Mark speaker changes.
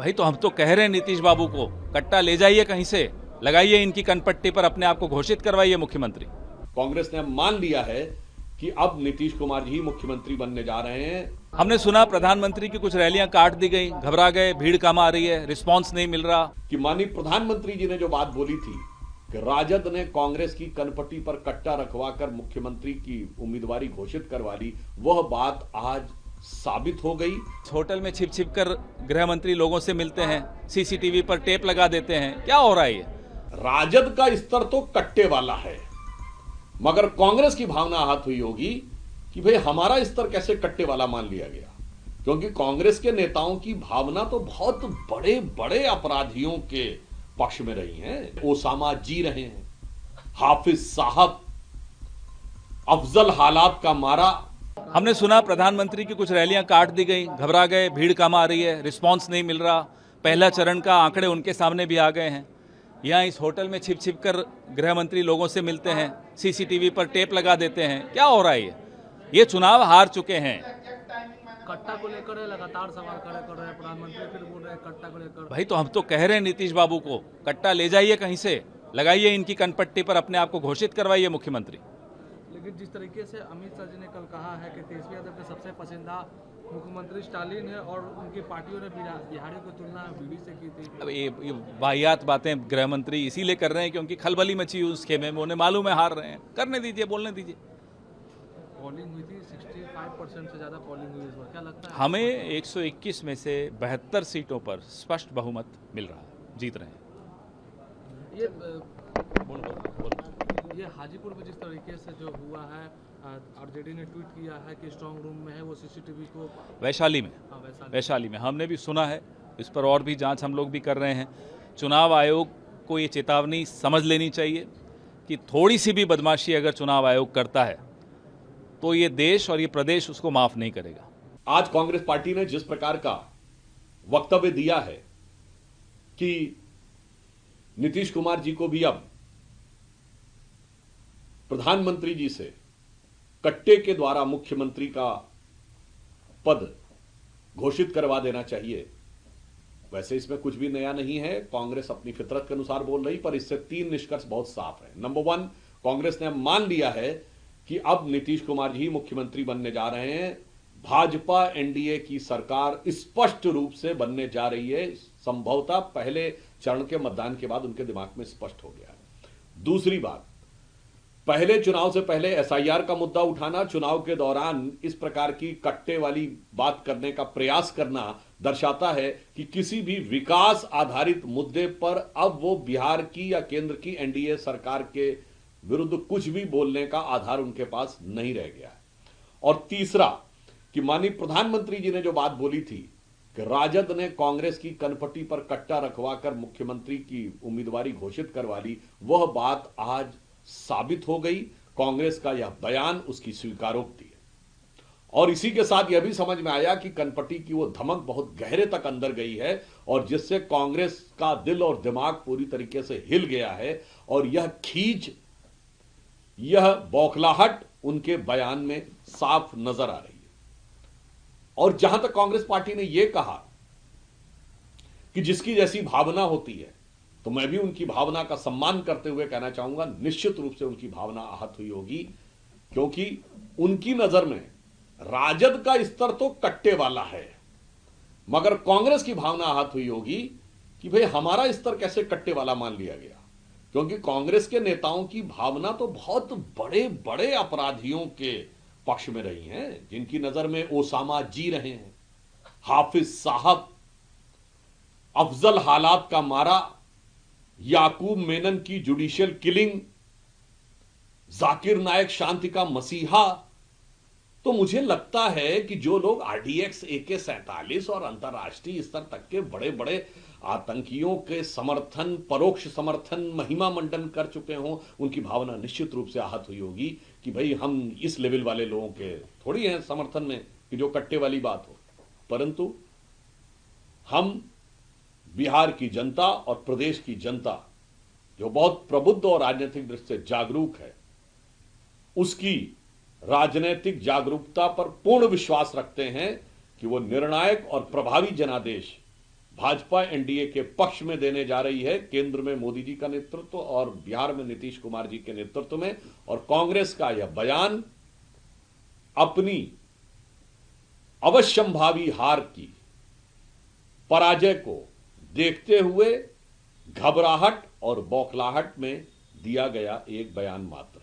Speaker 1: भाई तो हम तो कह रहे हैं नीतीश बाबू को कट्टा ले जाइए कहीं से, लगाइए इनकी कनपट्टी पर, अपने आप को घोषित करवाइए मुख्यमंत्री।
Speaker 2: कांग्रेस ने अब मान लिया है कि अब नीतीश कुमार जी मुख्यमंत्री बनने जा रहे हैं।
Speaker 1: हमने सुना प्रधानमंत्री की कुछ रैलियां काट दी गई, घबरा गए, भीड़ कम आ रही है, रिस्पांस नहीं मिल रहा।
Speaker 2: कि माननीय प्रधानमंत्री जी ने जो बात बोली थी कि राजद ने कांग्रेस की कनपट्टी पर कट्टा रखवाकर मुख्यमंत्री की उम्मीदवारी घोषित करवा ली, वह बात आज साबित हो गई।
Speaker 1: होटल में छिप छिप कर गृह मंत्री लोगों से मिलते हैं, सीसीटीवी पर टेप लगा देते हैं, क्या हो रहा है ये?
Speaker 2: राजद का स्तर तो कट्टे वाला है, मगर कांग्रेस की भावना आहत हुई होगी कि भाई हमारा स्तर कैसे कट्टे वाला मान लिया गया, क्योंकि कांग्रेस के नेताओं की भावना तो बहुत बड़े बड़े अपराधियों के पक्ष में रही है। ओसामा जी रहे हैं, हाफिज साहब, अफजल हालात का मारा।
Speaker 1: हमने सुना प्रधानमंत्री की कुछ रैलियां काट दी गई, घबरा गए, भीड़ कम आ रही है, रिस्पांस नहीं मिल रहा। पहला चरण का आंकड़े उनके सामने भी आ गए हैं। यहाँ इस होटल में छिप छिप कर गृह मंत्री लोगों से मिलते हैं, सीसीटीवी पर टेप लगा देते हैं, क्या हो रहा है ये चुनाव हार चुके हैं।
Speaker 3: कट्टा को लेकर लगातार सवाल खड़े कर रहे हैं प्रधानमंत्री, फिर बोल रहे हैं कट्टा को लेकर।
Speaker 1: भाई तो हम तो कह रहे हैं नीतीश बाबू को कट्टा ले जाइए कहीं से, लगाइए इनकी कनपट्टी पर, अपने आप को घोषित करवाइए मुख्यमंत्री।
Speaker 3: लेकिन जिस तरीके से अमित शाह जी ने कल कहा है कि तेजस्वी यादव के सबसे पसंदीदा मुख्यमंत्री स्टालिन है और उनकी पार्टियों ने बिहारियों की तुलना बीडी से की थी।
Speaker 1: अब ये वाहियात बातें गृह मंत्री इसीलिए कर रहे हैं क्योंकि खलबली मची हुई उस खेमे में, उन्हें मालूम है हार रहे हैं। करने दीजिए, बोलने दीजिए।
Speaker 3: पोलिंग हुई थी, 65% से ज़्यादा पोलिंग हुई इस बार, क्या लगता है?
Speaker 1: हमें 121 में से 72 सीटों पर स्पष्ट बहुमत मिल रहा है, जीत रहे हैं।
Speaker 3: ये हाजीपुर में जिस तरीके से जो हुआ है, आरजेडी ने ट्वीट किया है कि स्ट्रांग रूम में है वो सीसीटीवी को
Speaker 1: वैशाली में, वैशाली में हमने भी सुना है, इस पर और भी जांच हम लोग भी कर रहे हैं। चुनाव आयोग को ये चेतावनी समझ लेनी चाहिए कि थोड़ी सी भी बदमाशी अगर चुनाव आयोग करता है तो ये देश और ये प्रदेश उसको माफ नहीं करेगा।
Speaker 2: आज कांग्रेस पार्टी ने जिस प्रकार का वक्तव्य दिया है कि नीतीश कुमार जी को भी अब प्रधानमंत्री जी से कट्टे के द्वारा मुख्यमंत्री का पद घोषित करवा देना चाहिए, वैसे इसमें कुछ भी नया नहीं है। कांग्रेस अपनी फितरत के अनुसार बोल रही, पर इससे 3 निष्कर्ष बहुत साफ है। नंबर 1, कांग्रेस ने मान लिया है कि अब नीतीश कुमार जी मुख्यमंत्री बनने जा रहे हैं। भाजपा एनडीए की सरकार स्पष्ट रूप से बनने जा रही है, संभवतः पहले चरण के मतदान के बाद उनके दिमाग में स्पष्ट हो गया है। दूसरी बात, पहले चुनाव से पहले एसआईआर का मुद्दा उठाना, चुनाव के दौरान इस प्रकार की कट्टे वाली बात करने का प्रयास करना दर्शाता है कि किसी भी विकास आधारित मुद्दे पर अब वो बिहार की या केंद्र की एनडीए सरकार के विरुद्ध कुछ भी बोलने का आधार उनके पास नहीं रह गया है। और तीसरा कि माननीय प्रधानमंत्री जी ने जो बात बोली थी कि राजद ने कांग्रेस की कनपट्टी पर कट्टा रखवाकर मुख्यमंत्री की उम्मीदवारी घोषित करवा ली, वह बात आज साबित हो गई। कांग्रेस का यह बयान उसकी स्वीकारोक्ति है। और इसी के साथ यह भी समझ में आया कि कनपट्टी की वो धमक बहुत गहरे तक अंदर गई है और जिससे कांग्रेस का दिल और दिमाग पूरी तरीके से हिल गया है और यह खींच, यह बौखलाहट उनके बयान में साफ नजर आ रही है। और जहां तक कांग्रेस पार्टी ने यह कहा कि जिसकी जैसी भावना होती है, तो मैं भी उनकी भावना का सम्मान करते हुए कहना चाहूंगा, निश्चित रूप से उनकी भावना आहत हुई होगी, क्योंकि उनकी नजर में राजद का स्तर तो कट्टे वाला है, मगर कांग्रेस की भावना आहत हुई होगी कि भाई हमारा स्तर कैसे कट्टे वाला मान लिया गया, क्योंकि कांग्रेस के नेताओं की भावना तो बहुत बड़े बड़े अपराधियों के पक्ष में रही है, जिनकी नजर में ओसामा जी रहे हैं, हाफिज साहब, अफजल हालात का मारा, याकूब मेनन की जुडिशियल किलिंग, जाकिर नायक शांति का मसीहा। तो मुझे लगता है कि जो लोग आरडीएक्स, AK-47 और अंतर्राष्ट्रीय स्तर तक के बड़े बड़े आतंकियों के समर्थन, परोक्ष समर्थन, महिमा मंडन कर चुके हों, उनकी भावना निश्चित रूप से आहत हुई होगी कि भाई हम इस लेवल वाले लोगों के थोड़ी हैं समर्थन में कि जो कट्टे वाली बात हो। परंतु हम बिहार की जनता और प्रदेश की जनता जो बहुत प्रबुद्ध और राजनीतिक दृष्टि से जागरूक है, उसकी राजनीतिक जागरूकता पर पूर्ण विश्वास रखते हैं कि वो निर्णायक और प्रभावी जनादेश भाजपा एनडीए के पक्ष में देने जा रही है, केंद्र में मोदी जी का नेतृत्व और बिहार में नीतीश कुमार जी के नेतृत्व में। और कांग्रेस का यह बयान अपनी अवश्यंभावी हार की, पराजय को देखते हुए घबराहट और बौखलाहट में दिया गया एक बयान मात्र